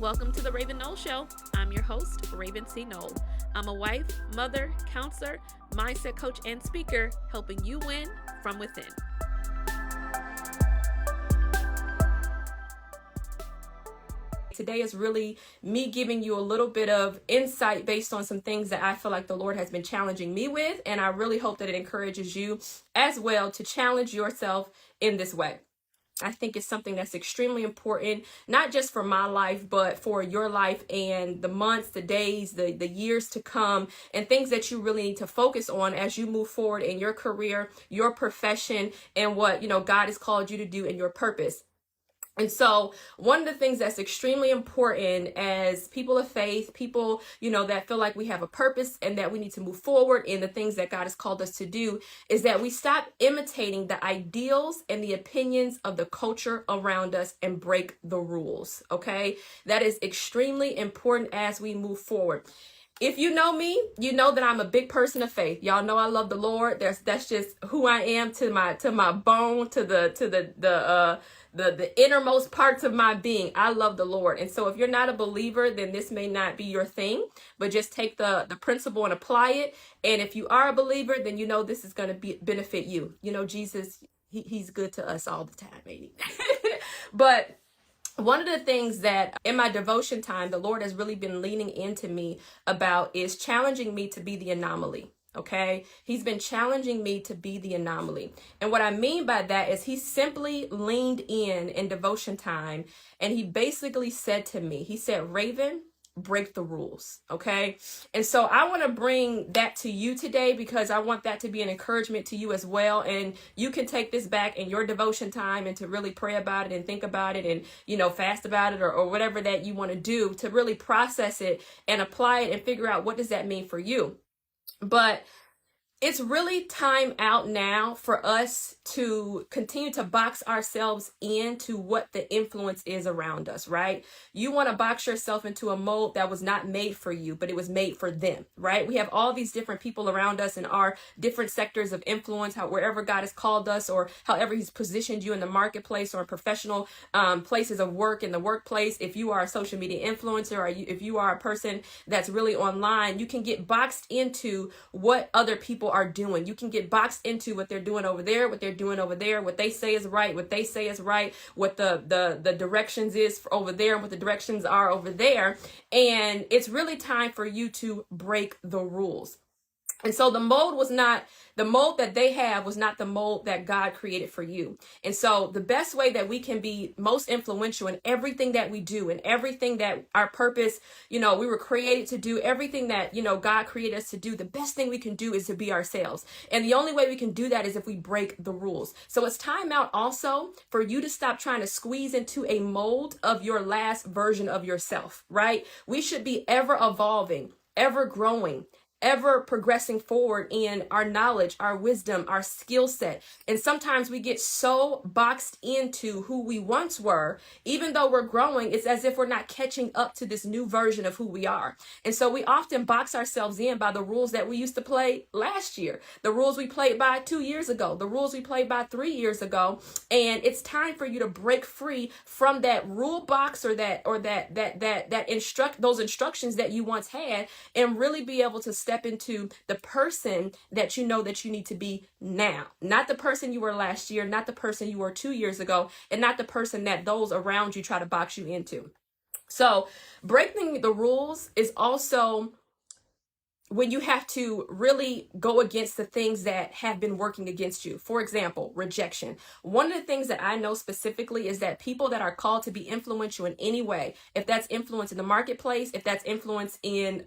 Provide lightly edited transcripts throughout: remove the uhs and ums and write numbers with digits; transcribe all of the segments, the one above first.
Welcome to the Raven Knoll Show. I'm your host, Raven C. Knoll. I'm a wife, mother, counselor, mindset coach, and speaker, helping you win from within. Today is really me giving you a little bit of insight based on some things that I feel like the Lord has been challenging me with, and I really hope that it encourages you as well to challenge yourself in this way. I think it's something that's extremely important, not just for my life, but for your life and the months, the days, the years to come, and things that you really need to focus on as you move forward in your career, your profession, and what, God has called you to do in your purpose. And so one of the things that's extremely important as people of faith, people, that feel like we have a purpose and that we need to move forward in the things that God has called us to do, is that we stop imitating the ideals and the opinions of the culture around us and break the rules. Okay. That is extremely important as we move forward. If you know me, you know that I'm a big person of faith. Y'all know I love the Lord. That's just who I am, to my bone, to the innermost parts of my being. I love the Lord. And so if you're not a believer, then this may not be your thing, but just take the principle and apply it. And if you are a believer, then you know this is going to benefit you. Jesus, he's good to us all the time, ain't he? But one of the things that in my devotion time, the Lord has really been leaning into me about is challenging me to be the anomaly. Okay. He's been challenging me to be the anomaly. And what I mean by that is he simply leaned in devotion time. And he basically said to me, he said, Raven, break the rules. Okay. And so I want to bring that to you today because I want that to be an encouragement to you as well. And you can take this back in your devotion time and to really pray about it and think about it and, fast about it or whatever that you want to do to really process it and apply it and figure out what does that mean for you. But it's really time out now for us to continue to box ourselves into what the influence is around us, right? You want to box yourself into a mold that was not made for you, but it was made for them, right? We have all these different people around us in our different sectors of influence, wherever God has called us or however he's positioned you in the marketplace or in professional places of work, in the workplace. If you are a social media influencer or if you are a person that's really online, you can get boxed into what other people are doing. You can get boxed into what they're doing over there, what they're doing over there, what they say is right, what they say is right, what the directions is for over there, and what the directions are over there. And it's really time for you to break the rules. And so the mold that they have was not the mold that God created for you. And so the best way that we can be most influential in everything that we do and everything that our purpose, we were created to do, everything that, God created us to do, the best thing we can do is to be ourselves. And the only way we can do that is if we break the rules. So it's time out also for you to stop trying to squeeze into a mold of your last version of yourself, right? We should be ever evolving, ever growing, ever progressing forward in our knowledge, our wisdom, our skill set. And sometimes we get so boxed into who we once were, even though we're growing, it's as if we're not catching up to this new version of who we are. And so we often box ourselves in by the rules that we used to play last year, the rules we played by 2 years ago, the rules we played by 3 years ago. And it's time for you to break free from that rule box or those instructions that you once had and really be able to step into the person that you know that you need to be now. Not the person you were last year, not the person you were 2 years ago, and not the person that those around you try to box you into. So breaking the rules is also when you have to really go against the things that have been working against you. For example, rejection. One of the things that I know specifically is that people that are called to be influential in any way, if that's influence in the marketplace, if that's influence in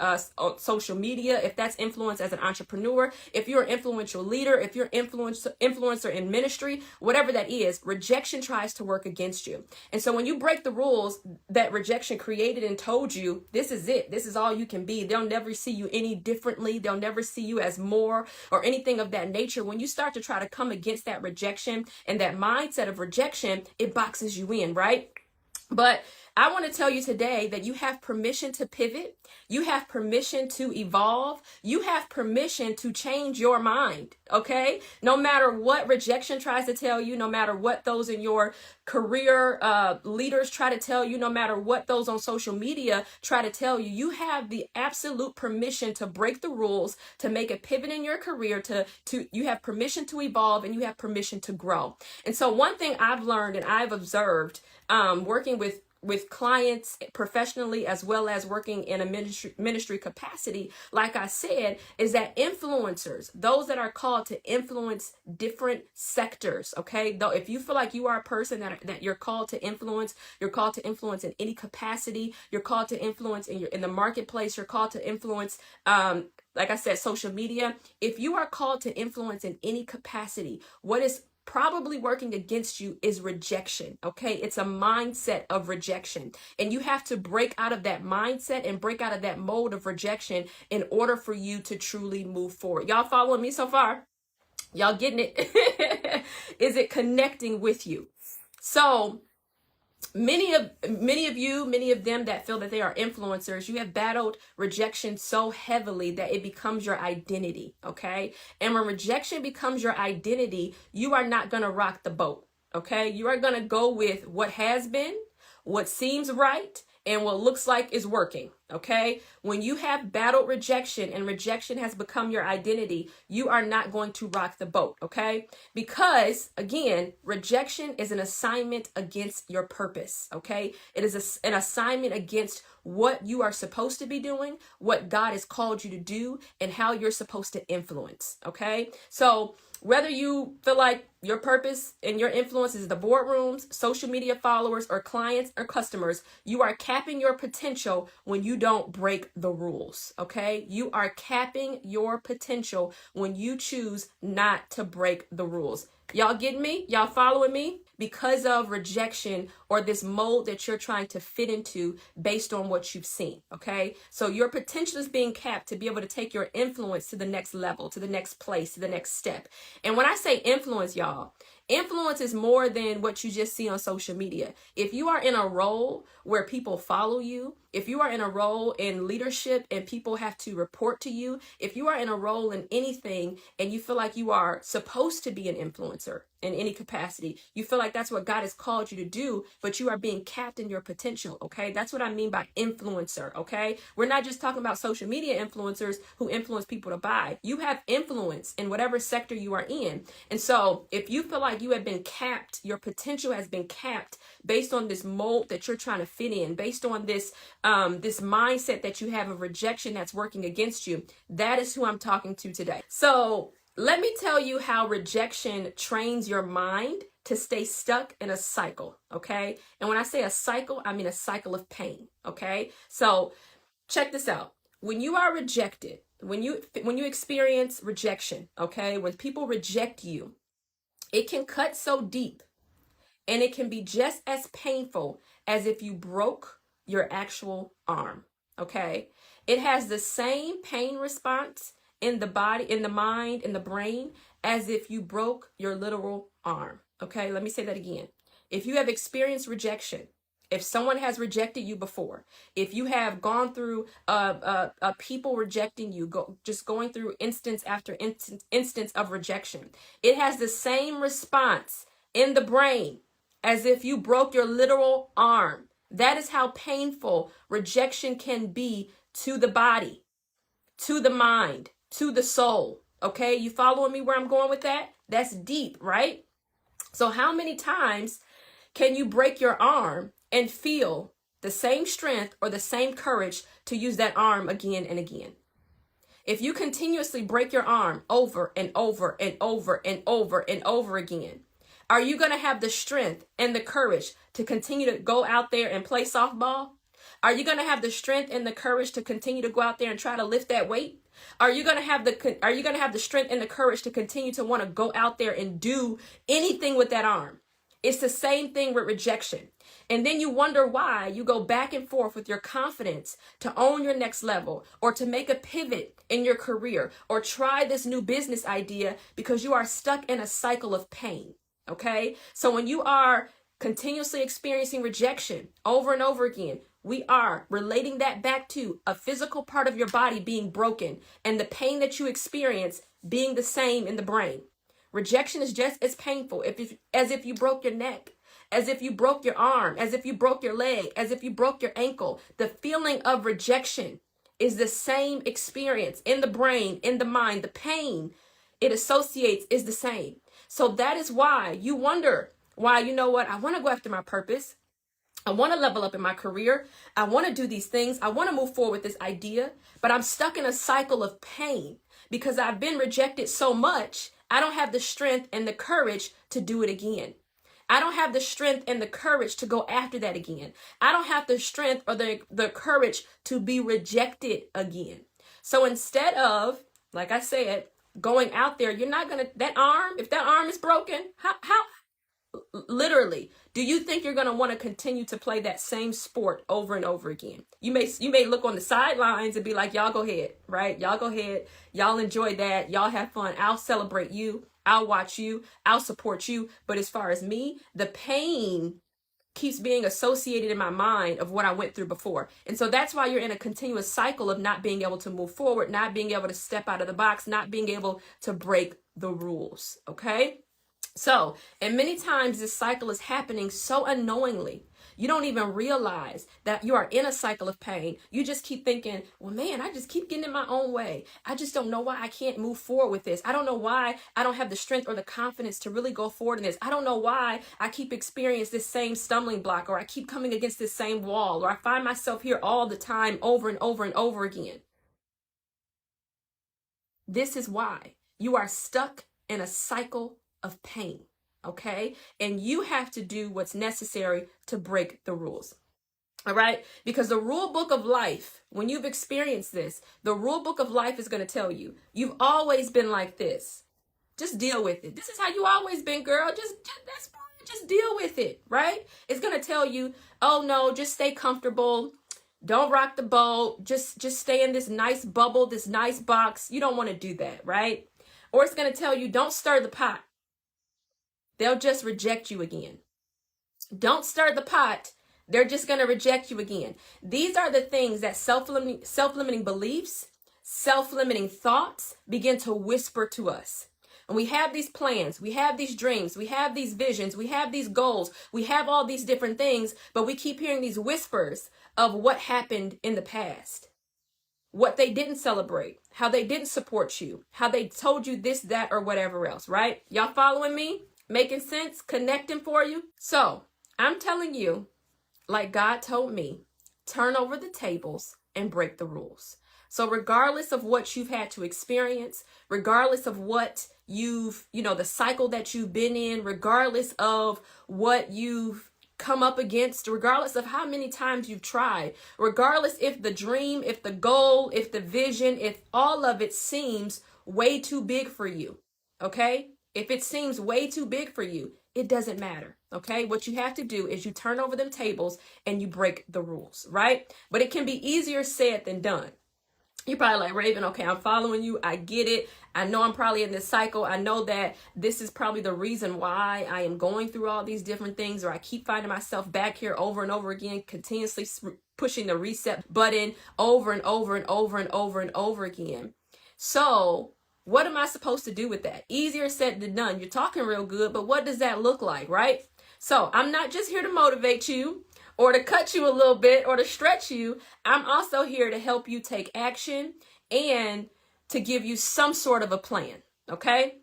social media, if that's influence as an entrepreneur, if you're an influential leader, if you're an influencer in ministry, whatever that is, rejection tries to work against you. And so when you break the rules that rejection created and told you, this is it, this is all you can be, they'll never see you any differently. They'll never see you as more or anything of that nature. When you start to try to come against that rejection and that mindset of rejection, it boxes you in, right? But I want to tell you today that you have permission to pivot. You have permission to evolve. You have permission to change your mind. Okay. No matter what rejection tries to tell you, no matter what those in your career leaders try to tell you, no matter what those on social media try to tell you, you have the absolute permission to break the rules, to make a pivot in your career, you have permission to evolve, and you have permission to grow. And so one thing I've learned and I've observed working with clients professionally, as well as working in a ministry capacity, like I said, is that influencers, those that are called to influence different sectors, okay? Though if you feel like you are a person that you're called to influence, you're called to influence in any capacity, you're called to influence in the marketplace, you're called to influence like I said, social media. If you are called to influence in any capacity, what is probably working against you is rejection. Okay. It's a mindset of rejection, and you have to break out of that mindset and break out of that mode of rejection in order for you to truly move forward. Y'all following me so far? Y'all getting it? Is it connecting with you? So many of them that feel that they are influencers, you have battled rejection so heavily that it becomes your identity. Okay. And when rejection becomes your identity, you are not going to rock the boat. Okay. You are going to go with what has been, what seems right, and what looks like is working. Okay. When you have battled rejection and rejection has become your identity, you are not going to rock the boat. Okay. Because again, rejection is an assignment against your purpose. Okay. It is an assignment against what you are supposed to be doing, what God has called you to do, and how you're supposed to influence. Okay. So whether you feel like your purpose and your influence is the boardrooms, social media followers, or clients or customers, you are capping your potential when you don't break the rules. Okay. You are capping your potential when you choose not to break the rules. Y'all getting me? Y'all following me? Because of rejection or this mold that you're trying to fit into based on what you've seen. Okay. So your potential is being capped to be able to take your influence to the next level, to the next place, to the next step. And when I say influence, y'all, influence is more than what you just see on social media. If you are in a role where people follow you, if you are in a role in leadership and people have to report to you, if you are in a role in anything and you feel like you are supposed to be an influencer in any capacity, you feel like that's what God has called you to do, but you are being capped in your potential. Okay. That's what I mean by influencer. Okay. We're not just talking about social media influencers who influence people to buy. You have influence in whatever sector you are in. And so if you feel like you have been capped, your potential has been capped based on this mold that you're trying to fit in, based on this mindset that you have of rejection that's working against you, that is who I'm talking to today. So let me tell you how rejection trains your mind to stay stuck in a cycle. Okay. And when I say a cycle, I mean a cycle of pain. Okay. So check this out. When you are rejected, when you experience rejection, okay, when people reject you, it can cut so deep and it can be just as painful as if you broke your actual arm. Okay. It has the same pain response in the body, in the mind, in the brain, as if you broke your literal arm. Okay. Let me say that again. If you have experienced rejection, if someone has rejected you before, if you have gone through people rejecting you, just going through instance after instance of rejection, it has the same response in the brain as if you broke your literal arm. That is how painful rejection can be to the body, to the mind, to the soul. Okay, you following me where I'm going with that? That's deep, right? So how many times can you break your arm and feel the same strength or the same courage to use that arm again and again? If you continuously break your arm over and over and over and over and over again, are you going to have the strength and the courage to continue to go out there and play softball? Are you going to have the strength and the courage to continue to go out there and try to lift that weight? Are you going to have the strength and the courage to continue to want to go out there and do anything with that arm? It's the same thing with rejection. And then you wonder why you go back and forth with your confidence to own your next level or to make a pivot in your career or try this new business idea because you are stuck in a cycle of pain. Okay. So when you are continuously experiencing rejection over and over again, we are relating that back to a physical part of your body being broken and the pain that you experience being the same in the brain. Rejection is just as painful as if you broke your neck, as if you broke your arm, as if you broke your leg, as if you broke your ankle. The feeling of rejection is the same experience in the brain, in the mind. The pain it associates is the same. So that is why you wonder why, you know what, I want to go after my purpose. I want to level up in my career. I want to do these things. I want to move forward with this idea, but I'm stuck in a cycle of pain because I've been rejected so much. I don't have the strength and the courage to do it again. I don't have the strength and the courage to go after that again. I don't have the strength or the courage to be rejected again. So instead of, like I said, going out there, you're not going to, that arm, if that arm is broken, how literally, do you think you're going to want to continue to play that same sport over and over again? You may look on the sidelines and be like, y'all go ahead, right? Y'all go ahead. Y'all enjoy that. Y'all have fun. I'll celebrate you. I'll watch you. I'll support you. But as far as me, the pain keeps being associated in my mind of what I went through before. And so that's why you're in a continuous cycle of not being able to move forward, not being able to step out of the box, not being able to break the rules. Okay? So, and many times this cycle is happening so unknowingly. You don't even realize that you are in a cycle of pain. You just keep thinking, well, man, I just keep getting in my own way. I just don't know why I can't move forward with this. I don't know why I don't have the strength or the confidence to really go forward in this. I don't know why I keep experiencing this same stumbling block, or I keep coming against this same wall, or I find myself here all the time over and over and over again. This is why you are stuck in a cycle of pain, okay? And you have to do what's necessary to break the rules, all right? Because the rule book of life, when you've experienced this, the rule book of life is going to tell you, you've always been like this. Just deal with it. This is how you always been, girl. Just deal with it, right? It's going to tell you, oh no, just stay comfortable. Don't rock the boat. Just stay in this nice bubble, this nice box. You don't want to do that, right? Or it's going to tell you, don't stir the pot. They'll just reject you again. Don't stir the pot. They're just going to reject you again. These are the things that self-limiting beliefs, self-limiting thoughts begin to whisper to us. And we have these plans, we have these dreams, we have these visions, we have these goals, we have all these different things, but we keep hearing these whispers of what happened in the past, what they didn't celebrate, how they didn't support you, how they told you this, that, or whatever else, right? Y'all following me? Making sense? Connecting for you? So I'm telling you, like God told me, turn over the tables and break the rules. So regardless of what you've had to experience, regardless of what the cycle that you've been in, regardless of what you've come up against, regardless of how many times you've tried, regardless if the dream, if the goal, if the vision, if all of it seems way too big for you, okay? If it seems way too big for you, it doesn't matter, okay? What you have to do is you turn over them tables and you break the rules, right? But it can be easier said than done. You're probably like, Raven, okay, I'm following you. I get it. I know I'm probably in this cycle. I know that this is probably the reason why I am going through all these different things, or I keep finding myself back here over and over again, continuously pushing the reset button over and over and over and over and over again. So what am I supposed to do with that? Easier said than done. You're talking real good, but what does that look like, right? So I'm not just here to motivate you or to cut you a little bit or to stretch you. I'm also here to help you take action and to give you some sort of a plan, okay?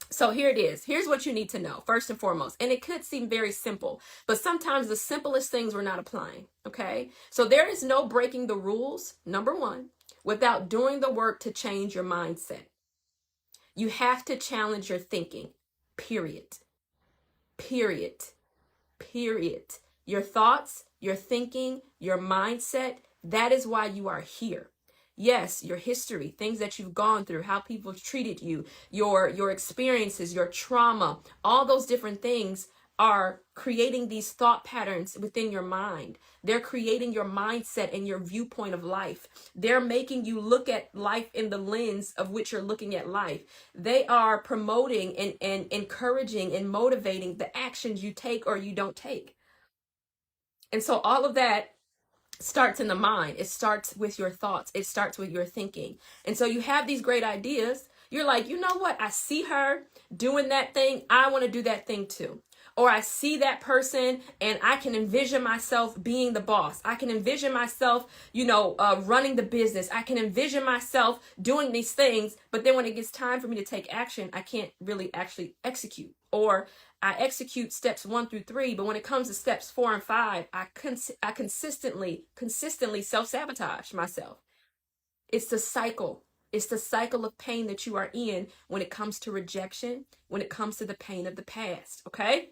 So here it is. Here's what you need to know, first and foremost. And it could seem very simple, but sometimes the simplest things we're not applying, okay? So there is no breaking the rules, number one, without doing the work to change your mindset. You have to challenge your thinking, period. Period. Period. Your thoughts, your thinking, your mindset, that is why you are here. Yes, your history, things that you've gone through, how people have treated you, your experiences, your trauma, all those different things are creating these thought patterns within your mind. They're creating your mindset and your viewpoint of life. They're making you look at life in the lens of which you're looking at life. They are promoting and encouraging and motivating the actions you take or you don't take. And so all of that starts in the mind. It starts with your thoughts. It starts with your thinking. And so you have these great ideas. You're like, you know what? I see her doing that thing. I want to do that thing too. Or I see that person and I can envision myself being the boss. I can envision myself, running the business. I can envision myself doing these things. But then when it gets time for me to take action, I can't really actually execute. Or I execute steps 1 through 3, but when it comes to steps 4 and 5, I consistently self-sabotage myself. It's the cycle. It's the cycle of pain that you are in when it comes to rejection, when it comes to the pain of the past, okay?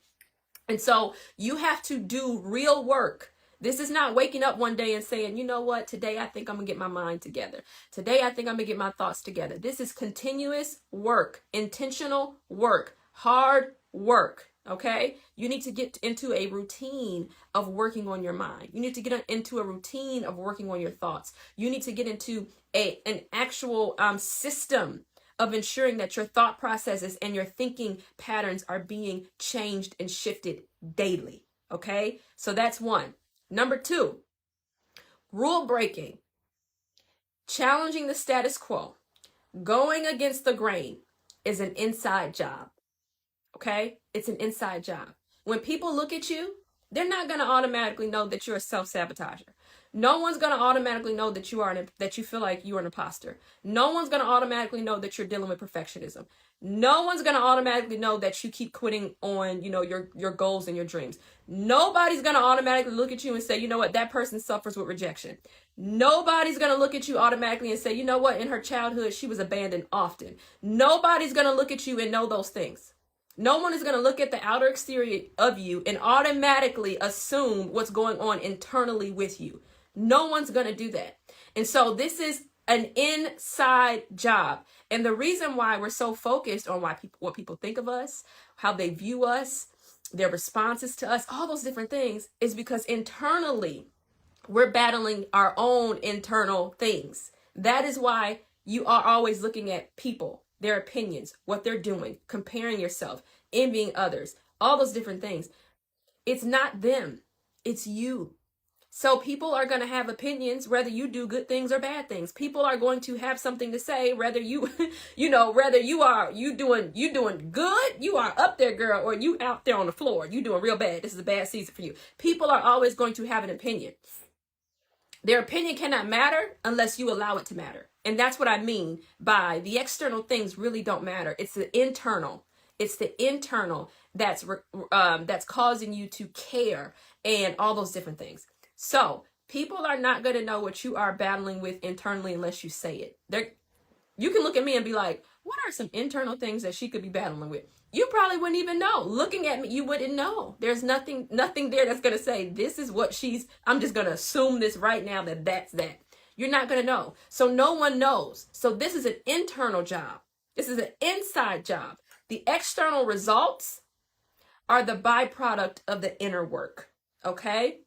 And so you have to do real work. This is not waking up one day and saying, you know what, today I think I'm going to get my mind together. Today I think I'm going to get my thoughts together. This is continuous work, intentional work, hard work. Okay, you need to get into a routine of working on your mind. You need to get into a routine of working on your thoughts. You need to get into an actual system of ensuring that your thought processes and your thinking patterns are being changed and shifted daily. Okay, so that's one. Number 2, rule breaking, challenging the status quo, going against the grain is an inside job. Okay, it's an inside job. When people look at you, they're not going to automatically know that you're a self-sabotager. No one's going to automatically know that that you feel like you're an imposter. No one's going to automatically know that you're dealing with perfectionism. No one's going to automatically know that you keep quitting on, your goals and your dreams. Nobody's going to automatically look at you and say, you know what, that person suffers with rejection. Nobody's going to look at you automatically and say, you know what, in her childhood, she was abandoned often. Nobody's going to look at you and know those things. No one is going to look at the outer exterior of you and automatically assume what's going on internally with you. No one's going to do that. And so this is an inside job. And the reason why we're so focused on what people think of us, how they view us, their responses to us, all those different things is because internally we're battling our own internal things. That is why you are always looking at people, their opinions, what they're doing, comparing yourself, envying others, all those different things. It's not them, it's you. So people are going to have opinions, whether you do good things or bad things. People are going to have something to say, whether you, whether you doing good, you are up there, girl, or you out there on the floor, you doing real bad. This is a bad season for you. People are always going to have an opinion. Their opinion cannot matter unless you allow it to matter. And that's what I mean by the external things really don't matter. It's the internal. It's the internal that's causing you to care and all those different things. So people are not going to know what you are battling with internally unless you say it. You can look at me and be like, what are some internal things that she could be battling with? You probably wouldn't even know. Looking at me, you wouldn't know. There's nothing there that's going to say, this is what I'm just going to assume this right now that's that. You're not going to know. So no one knows. So this is an internal job. This is an inside job. The external results are the byproduct of the inner work. Okay?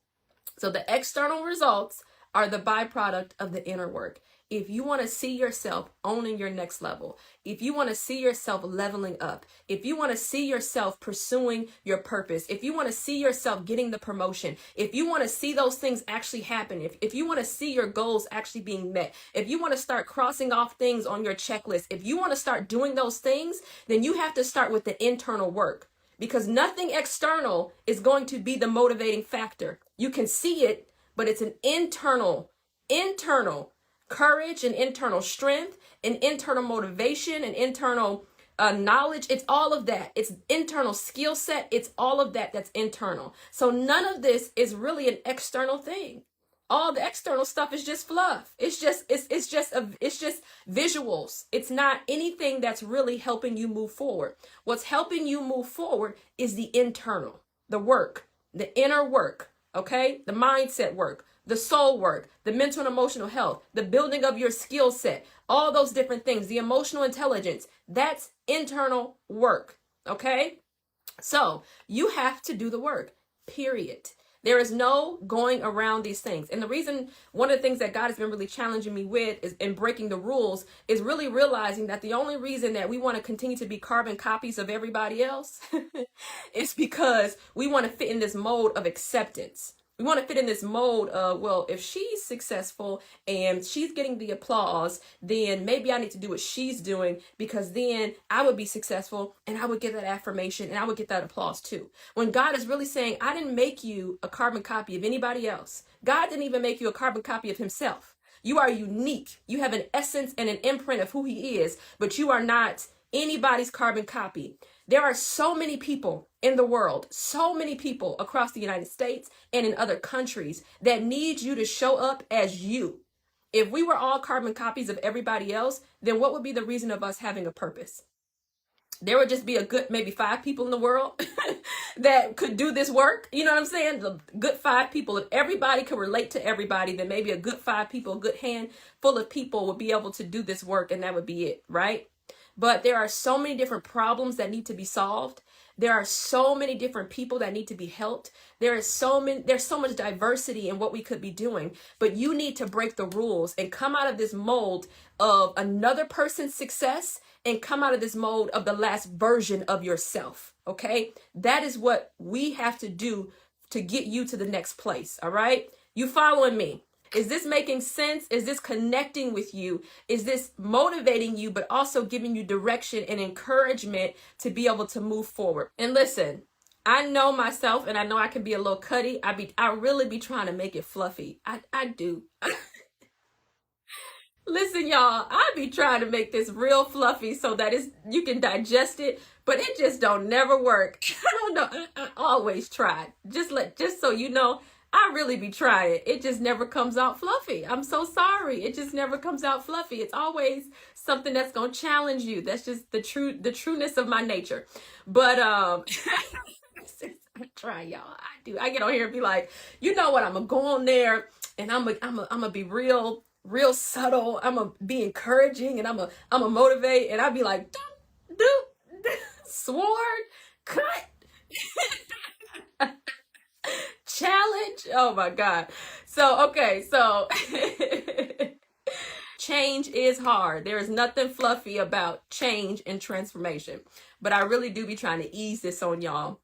So the external results are the byproduct of the inner work. If you want to see yourself owning your next level, if you want to see yourself leveling up, if you want to see yourself pursuing your purpose, if you want to see yourself getting the promotion, if you want to see those things actually happen, if you want to see your goals actually being met, if you want to start crossing off things on your checklist, if you want to start doing those things, then you have to start with the internal work. Because nothing external is going to be the motivating factor. You can see it, but it's an internal courage and internal strength and internal motivation and internal knowledge. It's all of that. It's internal skill set. It's all of that that's internal. So none of this is really an external thing. All the external stuff is just fluff. It's just visuals. It's not anything that's really helping you move forward. What's helping you move forward is the internal, the work, the inner work, okay? The mindset work, the soul work, the mental and emotional health, the building of your skill set, all those different things, the emotional intelligence. That's internal work, okay? So you have to do the work, period. There is no going around these things. And the reason, one of the things that God has been really challenging me with is in breaking the rules, is really realizing that the only reason that we want to continue to be carbon copies of everybody else is because we want to fit in this mode of acceptance. We want to fit in this mode of, well, if she's successful and she's getting the applause, then maybe I need to do what she's doing, because then I would be successful and I would get that affirmation and I would get that applause too. When God is really saying, I didn't make you a carbon copy of anybody else. God didn't even make you a carbon copy of himself. You are unique. You have an essence and an imprint of who he is, but you are not anybody's carbon copy. There are so many people in the world, so many people across the United States and in other countries that need you to show up as you. If we were all carbon copies of everybody else, then what would be the reason of us having a purpose? There would just be a good maybe 5 people in the world that could do this work. You know what I'm saying? The good 5 people. If everybody could relate to everybody, then maybe a good 5 people, a good handful of people would be able to do this work, and that would be it, right? But there are so many different problems that need to be solved. There are so many different people that need to be helped. There's so much diversity in what we could be doing, but you need to break the rules and come out of this mold of another person's success and come out of this mode of the last version of yourself. Okay. That is what we have to do to get you to the next place. All right. You following me? Is this making sense? Is this connecting with you? Is this motivating you, but also giving you direction and encouragement to be able to move forward? And listen, I know myself, and I know I can be a little cutty. I really be trying to make it fluffy. I do. Listen, y'all, I be trying to make this real fluffy so that you can digest it, but it just don't never work. I don't know. I always try. Just so you know, I really be trying. It just never comes out fluffy. I'm so sorry. It just never comes out fluffy. It's always something that's going to challenge you. That's just the trueness of my nature. But I try, y'all. I do. I get on here and be like, you know what? I'm going to go on there and I'm going to be real subtle. I'm going to be encouraging, and I'm going to motivate, and I'll be like, do sword, cut. Challenge. Oh my God. So, okay. So change is hard. There is nothing fluffy about change and transformation, but I really do be trying to ease this on y'all.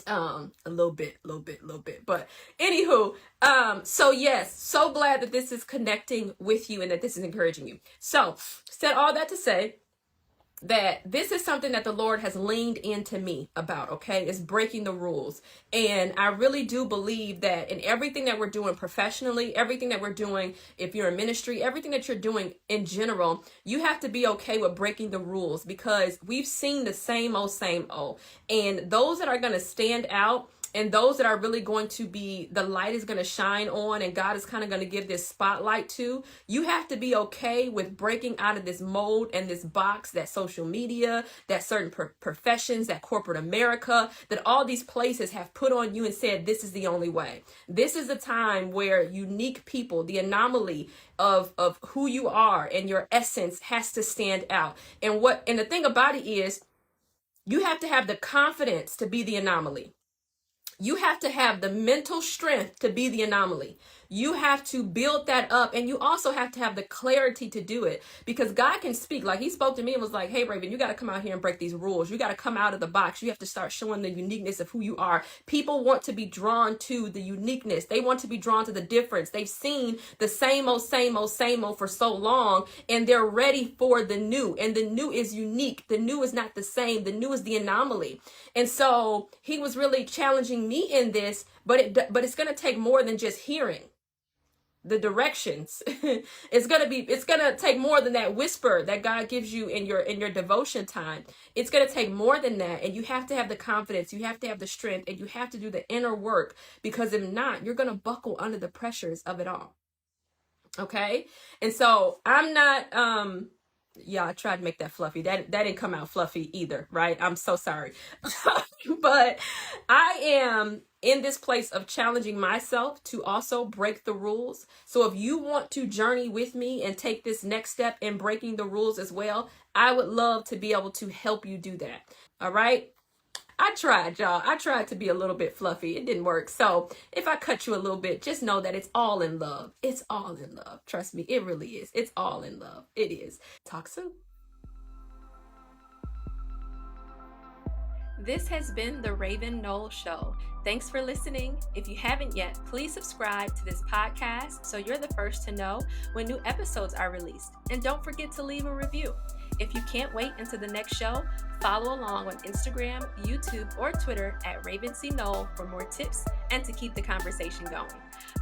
A little bit. But anywho, so yes, so glad that this is connecting with you and that this is encouraging you. So said all that to say that this is something that the Lord has leaned into me about, okay? Is breaking the rules. And I really do believe that in everything that we're doing professionally, everything that we're doing, if you're in ministry, everything that you're doing in general, you have to be okay with breaking the rules, because we've seen the same old. And those that are going to stand out, and those that are really going to be, the light is going to shine on, and God is kind of going to give this spotlight to, you have to be okay with breaking out of this mold and this box that social media, that certain professions, that corporate America, that all these places have put on you and said, this is the only way. This is a time where unique people, the anomaly of who you are and your essence has to stand out. And the thing about it is, you have to have the confidence to be the anomaly. You have to have the mental strength to be the anomaly. You have to build that up, and you also have to have the clarity to do it, because God can speak. Like he spoke to me and was like, hey, Raven, you got to come out here and break these rules. You got to come out of the box. You have to start showing the uniqueness of who you are. People want to be drawn to the uniqueness. They want to be drawn to the difference. They've seen the same old for so long, and they're ready for the new. And the new is unique. The new is not the same. The new is the anomaly. And so he was really challenging me in this, but it's going to take more than just hearing the directions. It's going to take more than that whisper that God gives you in your devotion time. It's going to take more than that. And you have to have the confidence, you have to have the strength, and you have to do the inner work, because if not, you're going to buckle under the pressures of it all. Okay. And so I'm not, I tried to make that fluffy. That didn't come out fluffy either, right? I'm so sorry. But I am in this place of challenging myself to also break the rules. So if you want to journey with me and take this next step in breaking the rules as well, I would love to be able to help you do that. All right. I tried, y'all. I tried to be a little bit fluffy. It didn't work. So if I cut you a little bit, just know that it's all in love. It's all in love. Trust me, it really is. It's all in love. It is. Talk soon. This has been the Raven Knoll Show. Thanks for listening. If you haven't yet, please subscribe to this podcast so you're the first to know when new episodes are released. And don't forget to leave a review. If you can't wait until the next show, follow along on Instagram, YouTube, or Twitter at Raven C. Knoll for more tips and to keep the conversation going.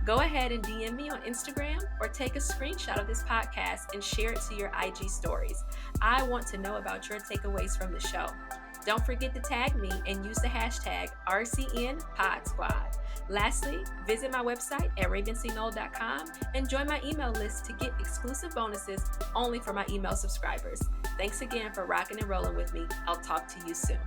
Go ahead and DM me on Instagram or take a screenshot of this podcast and share it to your IG stories. I want to know about your takeaways from the show. Don't forget to tag me and use the hashtag RCNPodSquad. Lastly, visit my website at ravencnoll.com and join my email list to get exclusive bonuses only for my email subscribers. Thanks again for rocking and rolling with me. I'll talk to you soon.